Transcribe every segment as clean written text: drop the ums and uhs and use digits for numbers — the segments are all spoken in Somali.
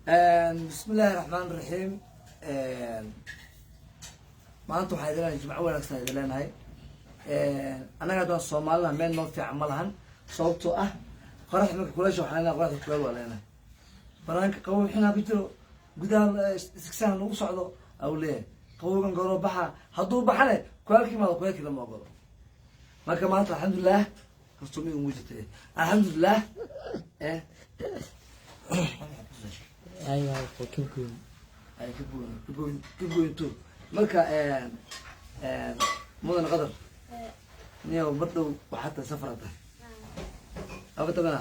بسم الله الرحمن الرحيم. maanta waxaa idin jimco wanaagsan idin leenahay. anaga hadaan Soomaaliland meel noo fiican ma lahan sababtoo ah qorax marka kuleesho waxaan leenahay qoraxda kuleel waa leenahay. banaanka qabow xinaa ku jiro gudaha iskasaan lagu socdo aw leeyahay qabowgan goro baxa hadduu baxane kuleelkii ma kuleelkii lama ogolo. marka maanta alxamdulilah kastumay ugu jirtay alxamdulilah ايوه كوكو ay ka goynto marka mudan qadar niyo badhow waxaad safarata abadana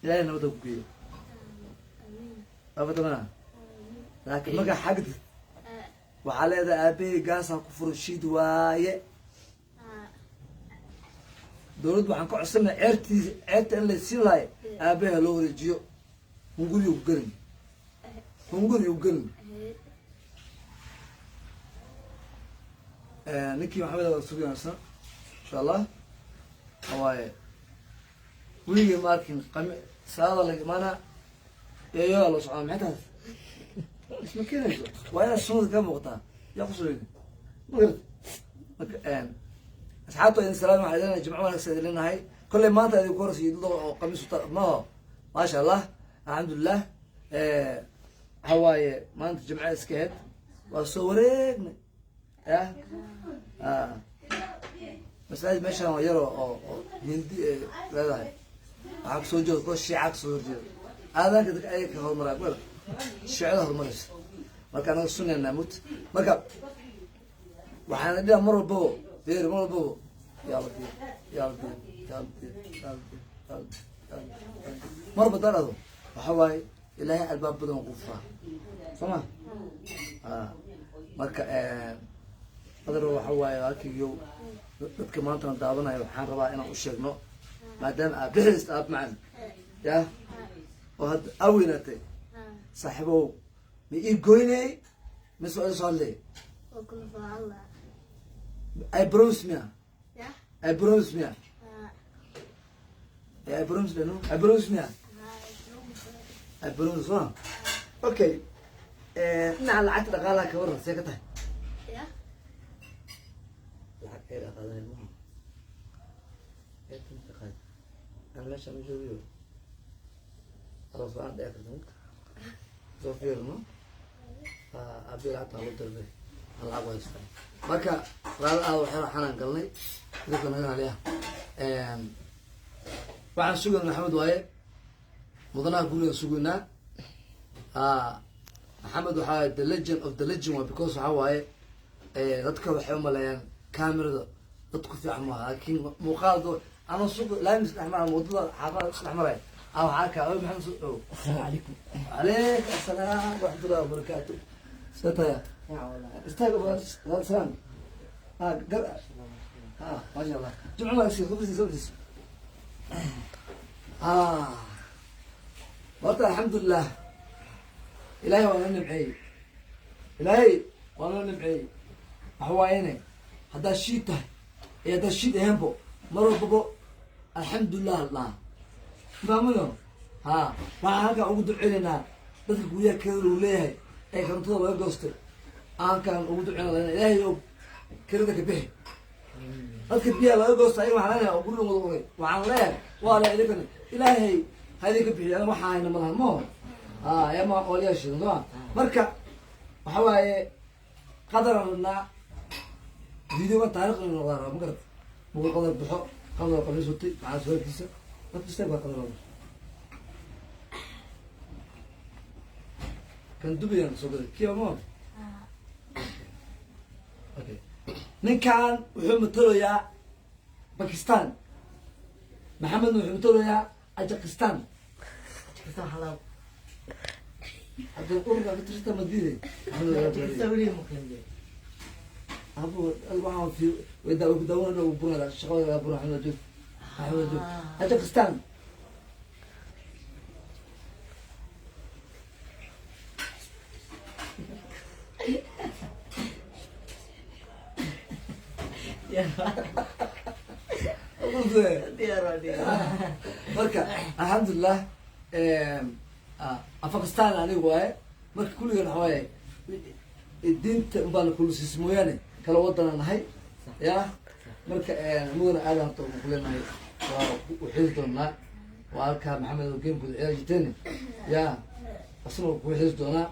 ilaahay nabada ku geeyo abadana laakiin marka xagd waxaa leedahay aabbahay gaasa ku furo shiid waaye dowladda waxaan ka codsanay ceerta in la siin lahay aabbaha loo wareejiyo hunguri u gelin ninkii maxamed waa suganaysan insha allah waaye weligii ma arkin saada laga maana eeyo la socdaa maxay tahay isma keenayso waa inaad sunnada ka muuqataa yaa ku sugan magarad marka asxaabta idin salaam waxaa idin jimco wanaagsan idin leenahay kolley maanta idinku horeysa idin oo qamiis maho maasha allah alxamdulilah waxawaaye maanta jimco iska aheyd waa soo wareegnay ya masaajid meeshaan waa yaro oo hindi leedahay waxaa kasoo jeeda kuwa shiica kasoo horjeeda aadaanka dadka ayaga ka horumaraa wel shiicada horumaraysa marka anaga sunnaynaa mut marka waxaana dhiha mar walbabo beeri mar walbabo marba darado waxa waaye ilaahay albaab badan ku furaa soma marka qadar waxa waaye halkiiyo dadka maanta aan daawanayo waxaan rabaa inaan u sheegno maadaama aad bixis aad macan ya oo had aweenatay saaxiibow ma ii goynay mise waa soo hadlay I promise me I promise me I promise me no I promise me I promise me okay ina lacagta dhaqaalaha ka waran see ka tahay lacag ay dhaqaalaha ma eetan taqaan aan meesha ma joogo arafaan dheer kartaa soo fiirno abi lacagta loo dalbay lacag waa istaa marka raad aad waxaan xanaan galnay dadka naga haleeya waxaan sugan maxamed waaye mudanaha guriga sugaynaa maxamed waxaa the legend of the legend waa because waxaa waaye dadka waxay umaleeyaan camerada dad ku fiican maaha laakiin muuqaaldo ama suuq laamis dhexmara wadada xaafada isdhexmaray waxaa kaa maxamed soo dhow السلام عليكم عليك السلام ورحمة الله وبركاته ستايا استايا بس سلام قرأ ما شاء الله جمعة ما يصير خبزي والله الحمد لله إلهي وانا نبعي إلهي وانا نبعي أحوائيني هذا الشيء ده هذا الشيء ده هنبو مرة بابو الحمد لله الله فاهمينه waxaan halkaan ugu duceynaynaa dadka guryaha kelada uu leeyahay ee karantada laga goostay aankaan ugu duceynaa ilaahay oo kelada ka bixi dadka biyaha laga goostay ayaga waxaan leenahay oo guriga wada ogay waxaan leeyahay waa la idinkana ilaahay ha idinka bixiyo ana waxaa hayna malahan maho yama oolyaashidan soma marka waxa waaye qadaran rabnaa videogan taariikhda noqdaa raba ma garata buur qadar baxo qadar qamiis watay maxaa suaalkiisa dadka istaag baa qadar raba kan dubayaan soo gaday kiyo mo okay ninkan wuxuu matalayaa Pakistan maxamed wuxuu matalayaa Ajakistan حلال hadda urga fitrista madide تسوي ممكن abu alwaxaan fi wada ugu dawada ugu burada shaqada buru xamad Ajakistan marka alxamdulilah afakistan aniga waaye marka kulligan waxa waaye diinta unbaa nakulusiis mooyaane kala wadana nahay ya marka mudana aadan to kuleenahay waa uxil doonaa waa halkaa maxamed oo game kuda ciyaar jirteen ya asna ku xis doonaa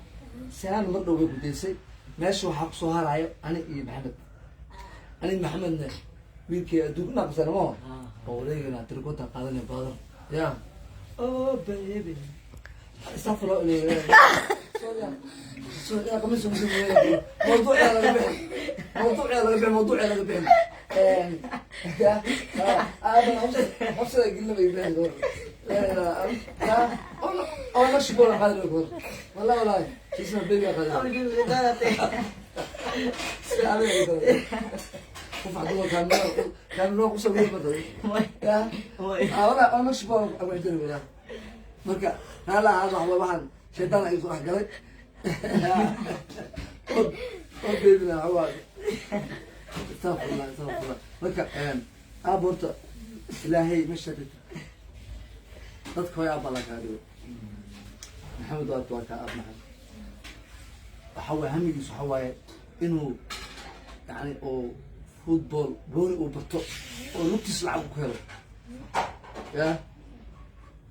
saan mar dhow bay ku deysay meesha waxaa kusoo haraayo ani iyo maxamedna wiilkii adduunka naqsana mo oo wareegana tirkota qaadanay badan ya oh baby استغفر الله يا قميص موضوع يا ربيع موضوع يا ربيع هذا نفس قلنا بيبان دور أنا مش بقول هذا الكور والله اسمه بيبي هذا شوف عدوه كان نروح وسوي بدل يا أنا مش بقول أقول ولا marka hala waxaan shaytaan ay soo galay oo beebina awaad استغفر marka aborta ilaahay ma shadid dadka way abalakaadiyo maxamed waa ka abnahay waxa way hamigiisu waxa waaye inuu yani oo football gooni uu barto oo lugtiis lacag ku helo ya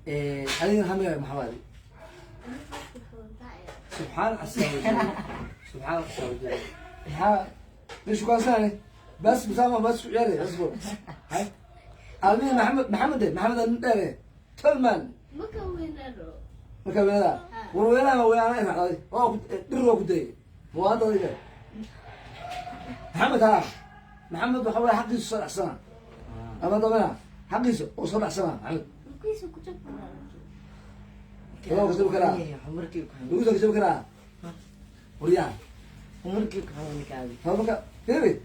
أنا هم محمد سبحان سبحان ها ليش كان ثاني بس بسامة بس يعني اصبر هاي أمين محمد الندري تلمن مكون هذا وين أنا هذا أو دروا كده مو هذا اللي محمد ها محمد بحاول حقي الصلاة سنة أما طبعا حقي وصلاة سنة محمد والله كتب كلام عمرك يقول لك كتب كلام وريان عمرك كمان كذي فهمك كيف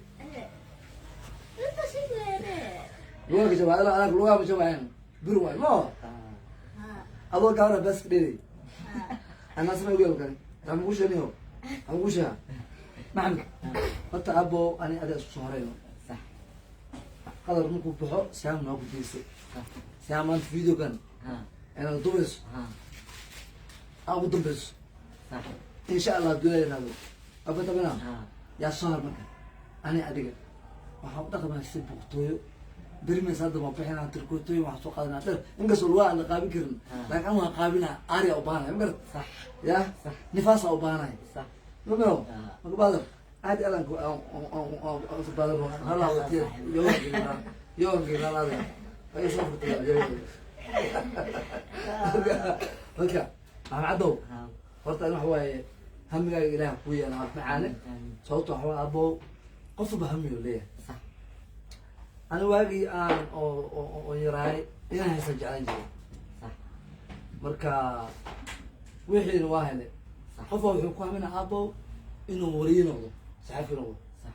لوها كتب أنا لوها بجمعين بروا ما أبغى كارا بس كذي أنا أسمع يقول لك أنا مقولش أنا هو أنا مقولشها محمد حتى أبو أنا أدرس شهرين صح هذا رمكو بحر سام ناقو تيسي سام أنت فيديو كان أنا دبس أبو دبس صح إن شاء الله دولا هذا أبو تبنا يا شهر مكان أنا أديك وحاول تاخذ من السب بقطوي برمي صادم وبحنا عن تركوتوي وحسوق هذا نعتر إنك سلوا أنا قابل كرن لكن أنا قابلنا أري أو بانا يمكن صح يا صح نفاس أو بانا صح ممنوع مقبل عادي أنا أو سبحان هلا وتير يوم كذا هذا أي صفر تلا هكا عدو قلت أنا هواي هم جاي إله قوي أنا معانا صوته هو أبو قف بهمي وليه صح أنا واقي أو يراي إنا هيسجعان جي صح مركا وحين واحد قفوا يحكوا من أبو إنه ورينه سعفينه صح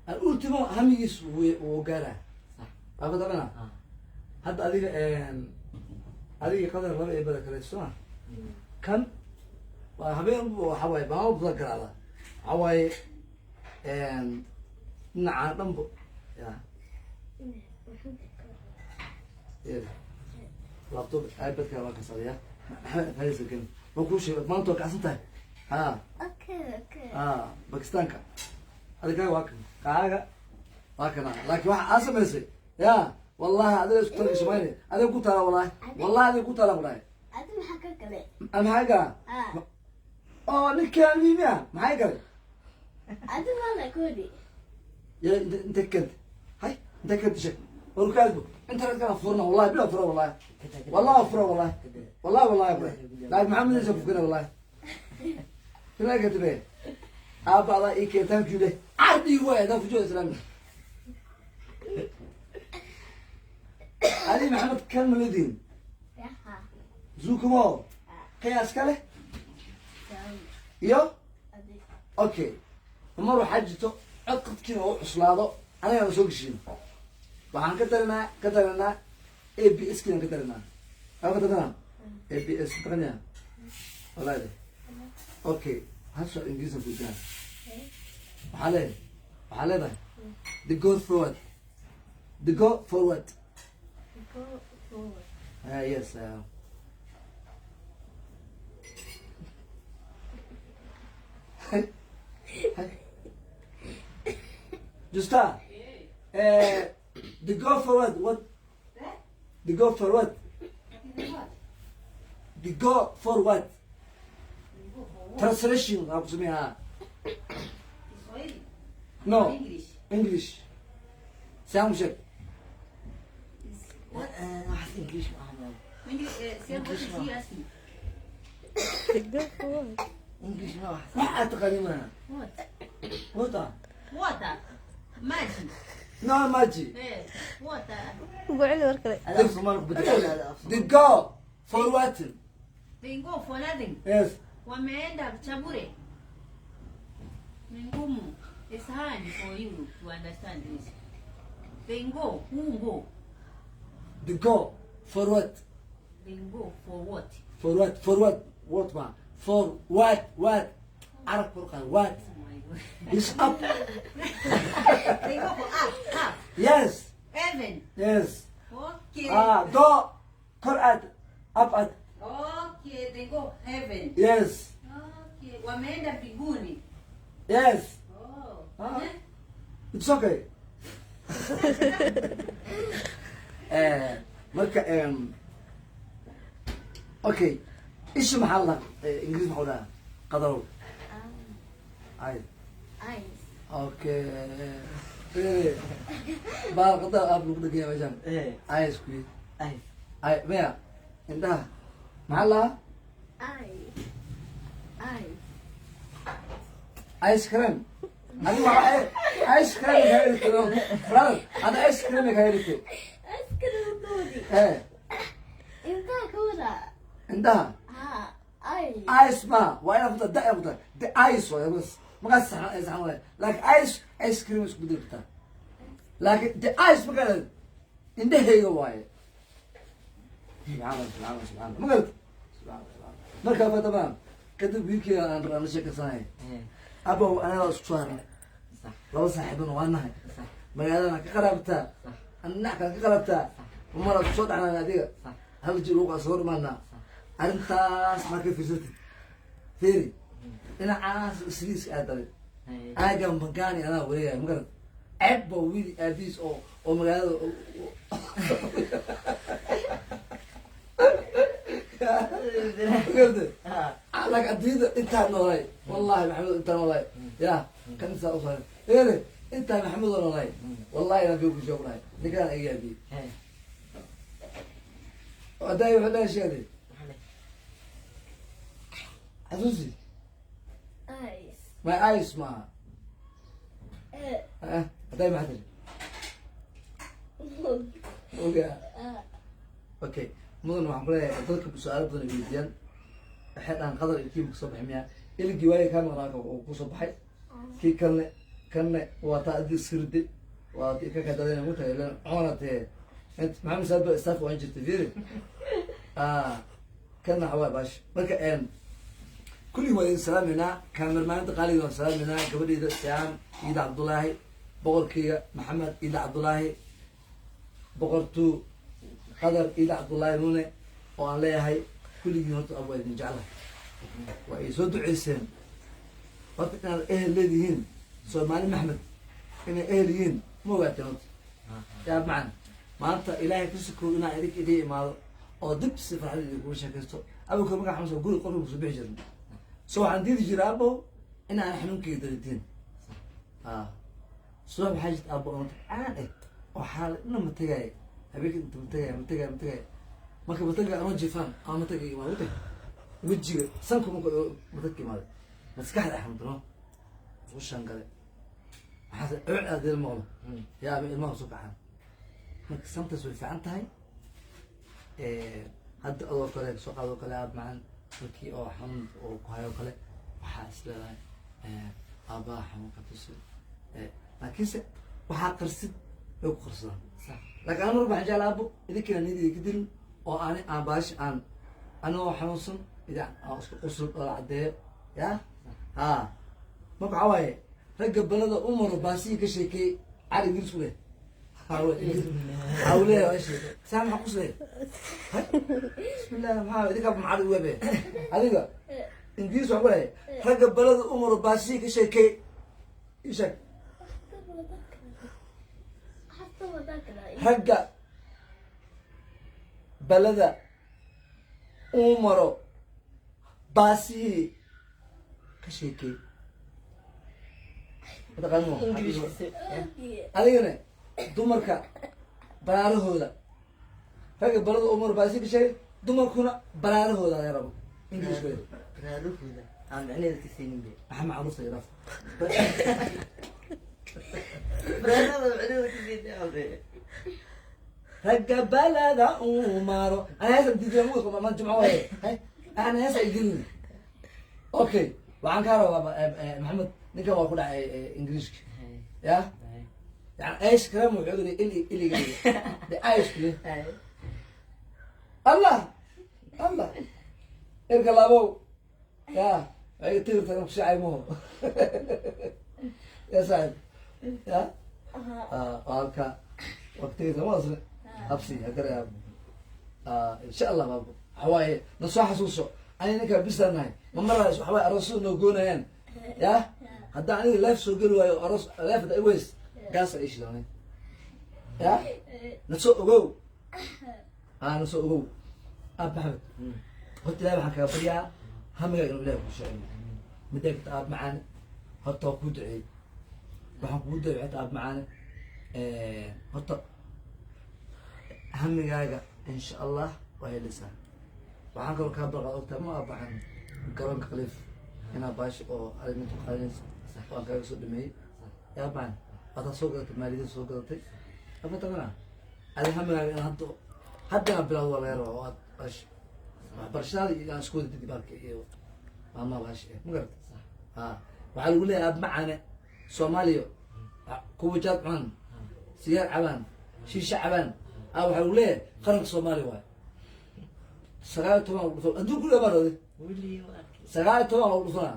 الأولتيمو هميس وقاله صح أبدا أنا هذا هذه قدر ربع بدك السنة كم وحبيب وحواي ما بذكر هذا حواي نعم نبو يا لابتوب ايباد كمان كسرية هاي سكين مكوش ما انتو كاسنتها ها اوكي باكستان كا هذا كاي واكن كاغا واكن لكن واحد اسمسي يا والله هذا اسكتني شمالي هذا قلت والله هذا قلت والله أنت محقق لي أنا حاجة نكال ميميا ما حاجة أنت ما كودي يا أنت كنت هاي أنت كنت شك وركالبو أنت رجع فرنا والله بلا فرا والله فرا والله يا لا محمد يشوف كنا والله كنا كتبه أبا الله إيك تانك يده عادي هو هذا في جو الإسلام علي محمد كان مولودين زوكمو قياس كله يو اوكي مروا حجته عقد كذا وعصلاده انا سوق شيء waxaan ka daranaa ABS kiina ka daranaa ka daranaa ABS taqaniya walaade okay hasoo ingiriisi ku jira waxaa leedahay the go forward yes Justa. The go for what? What? The go for what? The go for what? Translation. How to me? No. English. English. Sound check. What? English معنا. English ما. English ما. ما أعتقد منها. What? What? Water. Magic. No magic. Water. وقعد وركلي هذا صمارك بدل. The go for what? They go for nothing. Yes. Wameenda Chabure. Ni ngumu. It's hard for you to understand this. They go. Who go? The go for what? They go for what? For what? For what? What ma? For what? What? Arab Quran. What? Oh my God. It's up. They go for up. Yes. Heaven. Yes. Okay. Go. Quran. Up at. Okay, they go heaven. Yes. Okay. Wameenda mbinguni. Yes. Oh. Ah. It's okay. marka okay ايش محلها انجليزي محولها قدروا اي Eyes. اوكي بار قدر اب لو دقيقه مجان اي سكويت اي ويا عندها محلها Eyes. Eyes. ايس كريم انا ايس كريم هاي فران انا ايس كريم هاي Ice cream Dodi. ايه Inta kura. عندها Eyes. ايس ما وانا افضل ده افضل ده ايس ولا بس ما قص عن لكن ايس كريم اسكو بدرتها لكن ده ايس ما قال عنده هي واي سبحان الله ما قلت سبحان الله مركب تمام كده بيكي انا شكل صاحي ابو انا اسكوار صح. لو صاحبنا وانا صح. magaalada ka qarabta anna ka qarabta umar soo dhacna adiga صح. hal jir uga soo dhamaana arintaas ma ka fiirsatay fiiri ina aas isliis aadale aagan bangani ana wareegay magar abba wiil aabis oo magaalada قلت لك أديد أنت نوراي والله محمود أنت نوراي يا كم سنة أصلا إيه أنت محمود نوراي والله أنا بيوك شو نوراي نكان إيجابي وداي وحدا شيء هذي عزوزي Eyes. ما عايش معها وداي ما حدا اوكي مدن waxaan ku leeyahay dadka su'aalo badan weydiiyaan waxay dhaan qadar iyo kiimka soo baxmiya ilgi waay ka maqnaa oo ku soo baxay kii kanne waa taa adii sirdi waa tii ka kadadeen ugu tagay leen coonate int maxamed saad ba istaaf waan jirtay fiiri kana xawaa bash marka kulli waa in salaamina kaamirmaanta qaaliga waa salaamina gabadheeda Siyaam Iida Cabdullaahi boqorkiga Maxamed Iida Cabdullaahi boqortu qadar Iida Cabdullaahi nune oo aan leeyahay kulligii horta abu idin jeclahay waa ay soo duceyseen horta inaad ehel leedihiin Soomaali Maxmed inay ehel yihiin ma ogaateen horta yaa macna maanta ilaahay ku sukuu inaa idinka idin imaado oo dib si farxad idinku sheekaysto abuka magac xamsa guri qofka ku soo bixi jirin soo waxaan diidi jiray abo inaan xanuunkayga dareetiin soo maxaa jirta abo aan oo xaal ina matagay habeenkii inta matagay marka matagay anoo jifaan ama matagay ma wada wajiga sanku matagay ma maskaxda xamdano soo shangale maxaa aadeel maqlo yaa ama ilmaha soo kaxan marka santaas way fiican tahay hadda adoo kale soo qaado kale aad macaan markii oo xanuun oo ku hayo kale waxaa isleedahay aabbaha xanuunka tusi laakiinse waxaa qarsid way ku qarsadaan laakiin anu waxaan jeclaa abo idinkina nidii ka dirin oo aan baash aan anoo xanuunsan idan aan isku qusub oo la caddeeyo yaa marka waxaa waaye ragga balada umaro baasihii ka sheekeeyey cali ingiriis ku leh حاولي يا شيخ سامح قصدي بسم الله ما هذيك ابو معاد ويبه هذيك ingiriis waxaan ku leeyahay ragga balada umar baasii ka sheekey ishag حتى ما ذكر ragga balada umaro baasii ka sheekey mataqaanimo adigana dumarka baraarahooda ragga balada umar baasii ka sheekey dumarkuna baraarahooda ayaa rabo ingiriis weeye برادوكودا عم عليه كسينين بي maxaa macruusta yaraaf برادوكودا عليه كسينين بي ragga balada umaro ana heesa diidan ugu ma jumco waaye ana heesa igilin okay waxaan ka rabaa maxamed ninkan waa ku dhacay ingiriiska ya يعني ايش كلام وعود اللي ده ايش كله الله الله ارجع لابو يا اي تير تنك شعي مو يا سعد يا قالك وقتي تواصل ابسي هكذا ان شاء الله بابو حواي نصح حسوسو انا نك بيسناي مره حواي الرسول نو غونين يا هدا اني لايف سو غلو ارس لايف دا ويس قاس ايش لوني يا نسو اوغو نسو اوغو اب محمد قلت لا waxaan kaga baryaa hamiga inuu ilaahay ku sheego midda aad macaan horta ku duceey waxaan ku duceey aad macaan horta hamigaaga insha Allah waa helaysaa waxaan kaloo ka barqaa ogta ma abaxan garoonka Khaliif ina baash oo arinta qaadan sax waan kaga soo dhameeyay yaa baan wada soo gadatay maaliyada soo gadatay afatana ali hamigaaga in hadda bilaw wala yaro oo aad baash barshada iyo isku dib barka iyo ama baash ma garata waxaa lagu leeyahay aad macane Soomaaliya kuwa jaad cun siyaar cabaan shiisha cabaan waxaa lagu leeyahay qaranka Soomaaliya waay sagaal toban adduun ku dhabarooday ولي واكل sagaal toban oo dhufana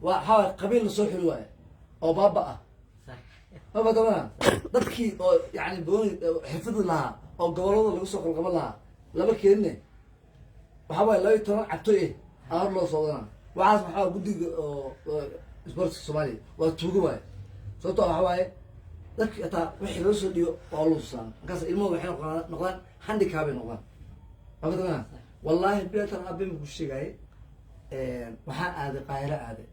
waa qabiil soo xiri waay oo baaba ah صح ma badana dadkii oo yani doon xirfad lahaa oo gobolada lagu soo qalqaban lahaa laba keenne waxa way laba toban cabtoy aan loo soo wadana waxaas waxa gudiga oo sports Soomaaliya waa tuugo waay sababtoo waxa way dadkii ata wixii loo soo dhiyo oo loo soo markaas ilmo waxay noqdaan handicap ay noqdaan ma badana wallahi beetan abin ku sheegay waxaa aaday qaahira aaday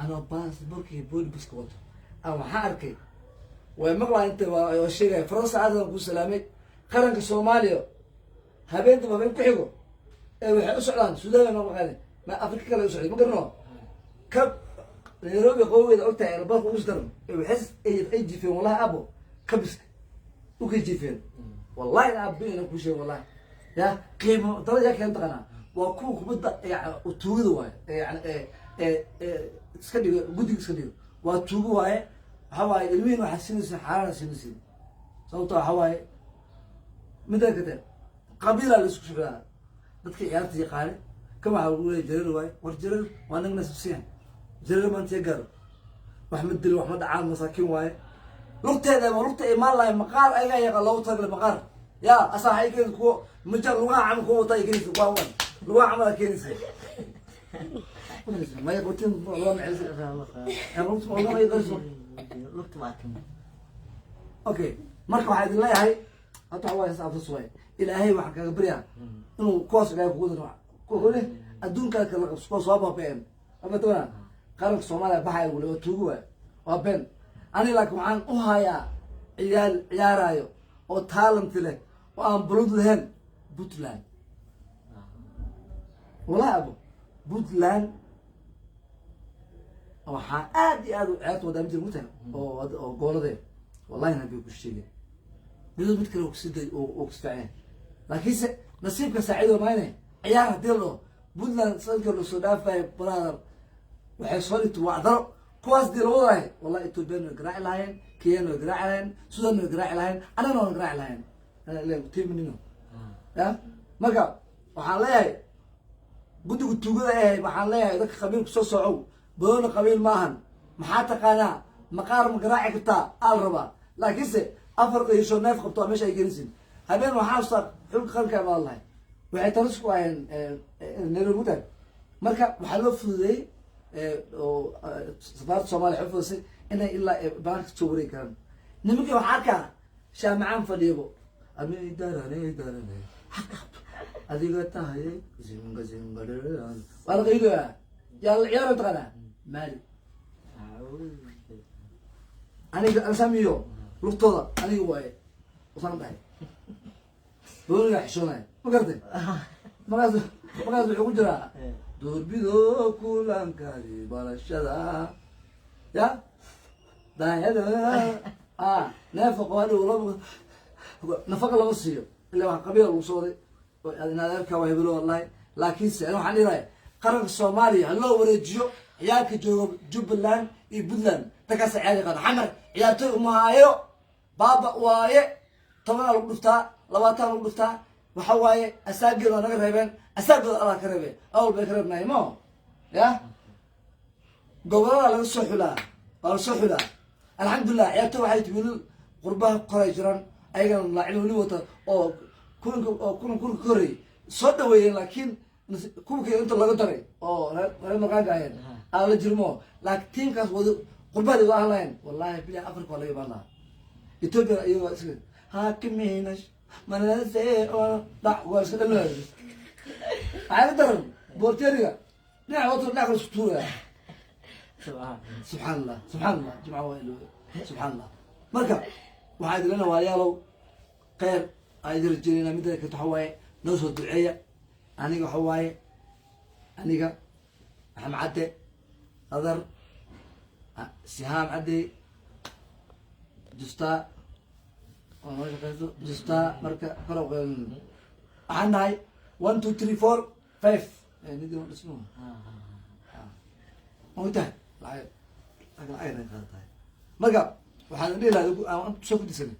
anoo baasaboorkii booliska wato waxaa arkay way maqlaa inta waa sheegay faransa aadan ku salaamay qaranka Soomaaliya habeenta habeen ku xigo waxay u socdaan Suudaan ma maqaane ma Afrika kale u socday ma garno ka Nairobi qowweeda ogtahay airport ugu daran waxay ay jifeen wallahi abo kabis u ka jifeen wallahi abina ku sheegay wallahi يا قيمة ترى يا كلام تقنا وكوك بدأ يعني وتوجد واي يعني سكدي بدي سكدي وتوجد واي هواي الوين وحسين السحارة سين صوته هواي مدة كده قبيلة اللي سكش بها بدك عيارتي قاري كم عقول جرير واي ورجرير وانا الناس بسيان جرير ما تيجر محمد دل وأحمد عام مساكين واي لقطة هذا ولقطة إيمان لا مقار أي جاي الله تقبل مقار يا أصحى يجي كو مجال لغة عم كو طاي كنيس كوان لغة عم كنيس ما يقولين والله معز يا رب والله ما يقولون لقط معكم اوكي marka waxa idin leeyahay hada waa xisaabta suway ilaahay waxa kaga bariya inuu koos ilaahay ku gudan ku hore adduunka kala qabso soo baabeen abadana qaranka Soomaaliya baxay wala tuugo waa ben ani laakiin waxaan u hayaa ciyaarayo oo talent leh oo aan bulud lahayn Puntland wala abo Puntland waxaa aad iyo aad u ciyaarto wada mid mutan oo goolade wallahi nabi ku sheegay midoo mid kale oo siday oo isfaceen laakiin nasiibka saacido maayne ciyaar hadii loo Puntland sanadka loo soo dhaafay brother waxay soo dhigtay wacdaro kuwaas dii loo wadahay wallahi Ethiopia garaac lahayn Kenya garaac lahayn Sudan garaac lahayn anana garaac lahayn la tiimnino ya marka waxaan leeyahay gudiga tuugada waxaan leeyahay dadka qabiilku soo socow boona qabiil maahan maxaa taqaanaa maqaar ma garaaci kartaa al raba laakiin se afar qeysho neef qabto meesha ay gelisin habeen waxaa soo xulka qalka ma wallahi waxay tarisku ayeen Nairobi marka waxaa loo fududeeyey oo safaaradda soomaaliya waxay fududisay inay ilaa banaanka kasoo wareegi karaan nimankii waxaa arkaa shaamacaan fadhiyabo ama darane adiga tahay zinga waa la qaydoyaa yaa la ciyaara taqaanaa maali aniga ansamiyo luftooda aniga waaye usaan dhahay dooniga xishoonaya ma garatay markaas wuxuu ku jiraa durbido kulankaadi barashada ya daayada neefa qawaadi nafaqa lama siiyo ilaa wax qabiila lagu soo waday inadeerka waa hebelo wallahi laakiinse waxaan dhilahay qaranka soomaaliya ha loo wareejiyo ciyaalka jooga jubbaland iyo puntland dadkaasa ciyaar yaqaano xamar ciyaartoy umahaayo baaba waaye 10 lagu dhuftaa 20 lagu dhuftaa waxa waaye asaageeda naga reebeen asaagooda allah ka reebeen awal bay ka reebnaay mo ya gobolada laga soo xulaa waa la soo xulaa alxamdulilah ciyaartoy waxay timid qurbaha koray jiraan ayagana laacin weli wata oo kulanka koray soo dhaweeyeen laakiin kuwakii inta laga daray oo reer maqaanka aheen aan la jirmo laakiin tiimkaas wada qurbaadi waa ahlayn wallahi bilahi africa waa laga imaan lahaa ethiopia iyagoo iska haakimiinash manase oo dhac waa iska dhalaa waxaa ka daran boorteeriga dhinaca wata dhinac kale isku tuuraya subxaan allah jimca waa ilo subxaan allah marka waxaa idin lena waalayaalow kheyr aa idin rajeynayna midda kaleto waxa waaye noo soo duceeya aniga waxa waaye aniga maxamed cadde adar sihaam cadde justaa justaa marka kala waxaan nahay 1 2 3 4 5 nidin dhismo mawtahay marka waxaan dhihi lahaa soo ku disanay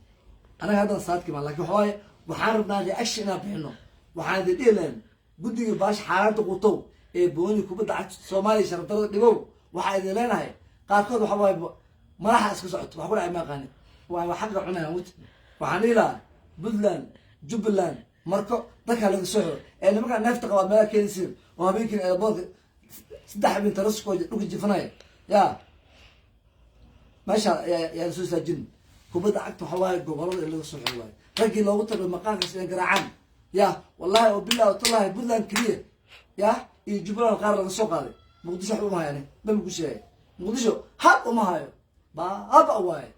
anaga haddan saadki maa lakin waxa waaye waxaan rabnaa reaction inaan bixino waxaan idin dhihi lahayn guddiga baash xaalaanta qutow ee booni kubadda cagta soomaaliya sharafdarada dhigow waxaa idin leenahay qaarkood waxa waaye madaxa iska socoto wax ku dhacay ma aqaani waa xaqa cunaya mut waxaan dhihi lahaa puntland jubbaland marko dadkaa laga soo xiro ee nimankaa neefta qabaad meelaa keenisiin oo habeenkiin eeboolka 3 habeen taraskoo dhulka jifanaya ya meesha yaa lasoo saajin kubadda cagta waxa waaye gobolada in laga soo xiro waaye raggii loogu tago maqaankaas inay garaacaan ya wallahi oo billahi watallahi puntland keliya ya iyo jubbaland qaar laga soo qaaday muqdisho waxba uma hayane bama ku sheegay muqdisho hal uma hayo baaba waaye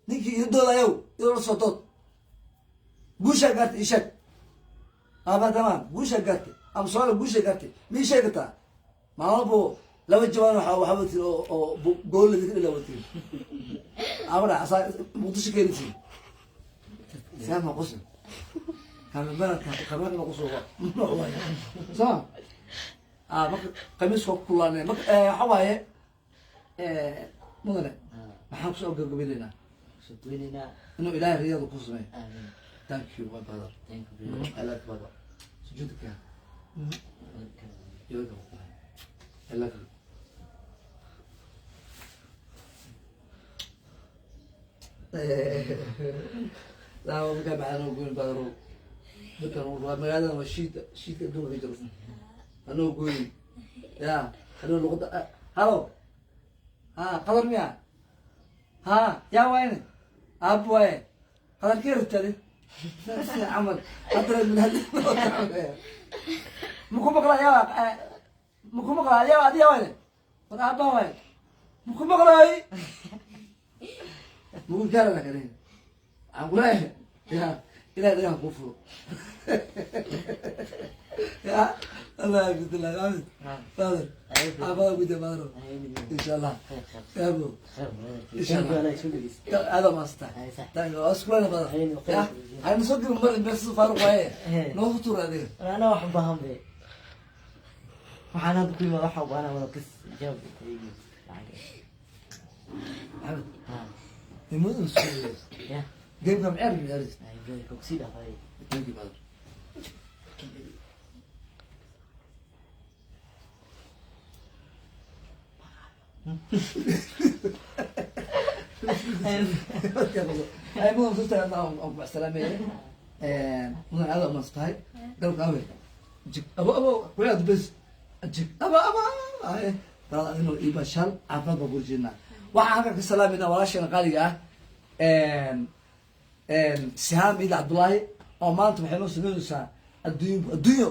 ninkii iyo doodayow idoo la soo dood guushaa gaartay ii sheeg aba tamam guushaa gaartay ama soola guushaa gaartay mii sheegataa maalabo laba jawaan waxa watin oo gool la dila watin abada asa muqdisho keenisi sama qosin kama baraka kama ma qoso so marka qamis ko kulane marka waxa waaye mudane waxaan kusoo gabagabeynaa inuu ilaahay riyadu ku sameeyo thank you my brother I love you brother sujuudka I love you لا هو مكان معنا نقول بدرو مكان مقالنا والشيت الدول في جرس أنا أقول يا أنا لقطة هلو ها قدر ميا ها يا وين أب وين قدر كيف تري عمل قدر من هذا مكم بقرا يا مكم بقرا يا وين قدر أب وين مكم بقرا مو جارة لكنين أقول يا إلى ده كفر يا الله يقول لك آمين فاضل أبغى بدي مارو إن شاء الله يا أبو إن شاء الله هذا ما استطاع تاني أسكر أنا فاضل يا أنا نصدق المرة بس فاروق وين نو خطور هذه أنا أحبهم به وحنا بكل ما راح وأنا ولا كس جاب محمد يموت السوري يا جيب كم عرق من عرق أيوة كوكسيدا هاي تنجي بدر هاي مو مصطفى أو مع السلامة مو هذا مصطفى قالوا قهوة أبو ولا بس ajib aba dad adinoo iiba shan caafimaad baan kurjeenaa waxaan halkan ka salaamayna walaasheena qaaliga ah sihaam ciid cabdullaahi oo maanta waxay noo sameynaysaa adduunyo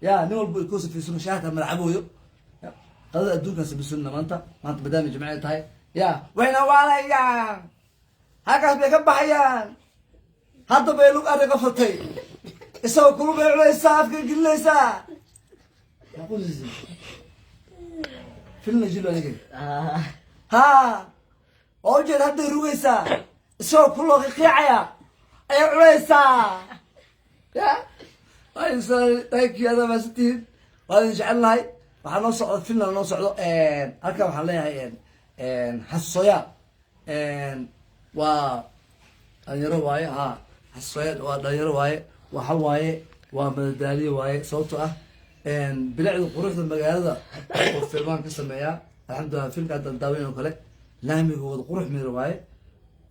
ya nin walba koo safiirsano shaahka madacabooyo qadada adduunkaas bisunna maanta maadaama jimcay tahay ya wayna waalayaan halkaas bay ka baxayaan hadda bay lug ariga fatay isagoo kulu bay cunaysaa afka gelinaysaa filna jilo adiga ha oo ujeed hadday rugaysaa isagoo kuloo qiiqaya ayay cunaysaa ya thankyada maasitihin waa idin jecelnahay waxaa noo socdo finland noo socdo halkan waxaan leeyahay xasusoya waa dhalinyaro waaye ha xasusoya waa dhalinyaro waaye waxa waaye waa madadaaliye waaye sababtoo ah bilicda quruxda magaalada oo filmaan ka sameeyaa alxamdulilah filmka haddan daaweyn oo kale laamiga wada qurux miro waaye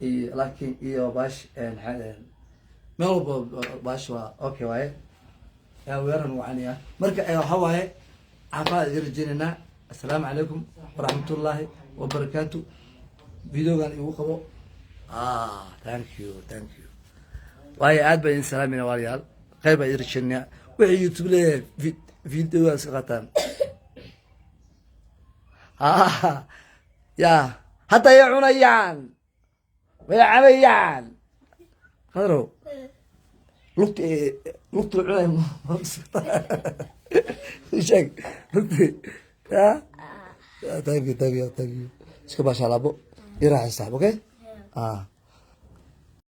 iyo laakiin iyo baash meel walba baash waa okay waaye weeran wacaniya marka waxa waaye caafimaad idin rajeynaynaa assalaamu calaykum waraxmatullaahi wabarakaatu videogan igu qabo thank you waayo aad baan idin salaamayna walaalayaal khayr baan idin rajeynayaa wixii youtube leeyahay videogan iska qaataan ya hadda ay cunayaan way cabayaan qadrow lugti cunay sheeg lugti ya thank you iska baasha labo iraaxa saab okay